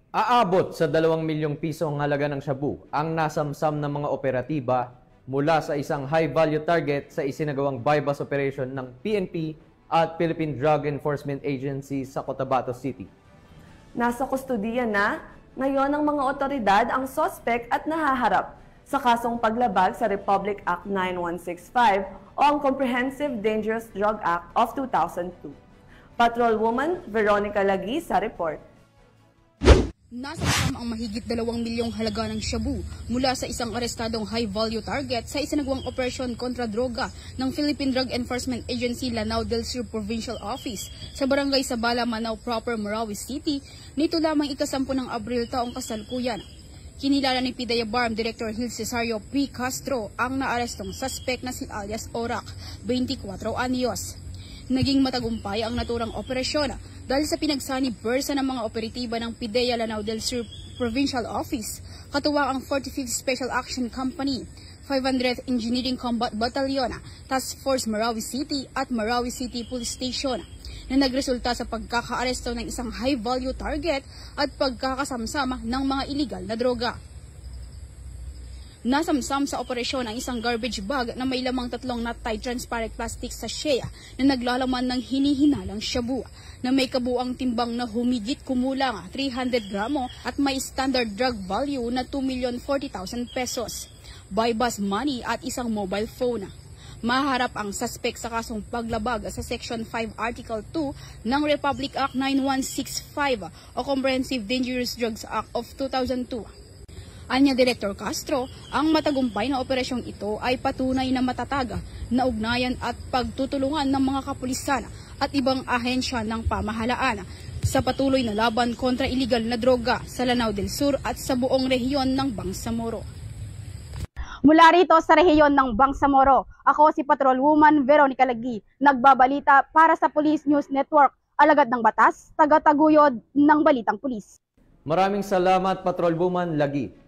Aabot sa 2 milyong piso ang halaga ng shabu ang nasamsam ng mga operatiba mula sa isang high-value target sa isinagawang bypass operation ng PNP at Philippine Drug Enforcement Agency sa Cotabato City. Nasa kustudiya na ngayon ng mga otoridad ang sospek at nahaharap sa kasong paglabag sa Republic Act 9165 o ang Comprehensive Dangerous Drug Act of 2002. Patrolwoman Veronica Lagi sa report. Nasamsam ang mahigit 2 milyong halaga ng shabu mula sa isang arestadong high-value target sa isinagawang operasyon kontra droga ng Philippine Drug Enforcement Agency Lanao del Sur Provincial Office sa Barangay Sabala, Manao Proper, Marawi City nito lamang ika-10 ng Abril taong kasalukuyan. Kinilala ni PIDEA BARM Director Gil Cesario P. Castro ang naarestong suspect na si alias Orak, 24 anyos. Naging matagumpay ang naturang operasyon dahil sa pinagsani bersa ng mga operatiba ng PIDEA Lanao del Sur Provincial Office, katuwang ang 45th Special Action Company, 500th Engineering Combat Battalion, Task Force Marawi City at Marawi City Police Station na nagresulta sa pagkakaaresto ng isang high-value target at pagkakasamsama ng mga iligal na droga. Nasamsam sa operasyon ang isang garbage bag na may lamang 3 knot-tied transparent plastic sachet na naglalaman ng hinihinalang shabu na may kabuang timbang na humigit kumulang 300 gramo at may standard drug value na 2,040,000 pesos, bypass money at isang mobile phone. Maharap ang suspect sa kasong paglabag sa Section 5 Article 2 ng Republic Act 9165 o Comprehensive Dangerous Drugs Act of 2002. Anya Director Castro, ang matagumpay na operasyong ito ay patunay na matatag na ugnayan at pagtutulungan ng mga kapulisan at ibang ahensya ng pamahalaan sa patuloy na laban kontra iligal na droga sa Lanao del Sur at sa buong rehiyon ng Bangsamoro. Mula rito sa rehiyon ng Bangsamoro, ako si Patrolwoman Veronica Lagi, nagbabalita para sa Police News Network, alagad ng batas, taga-taguyod ng Balitang Pulis. Maraming salamat, Patrolwoman Lagi.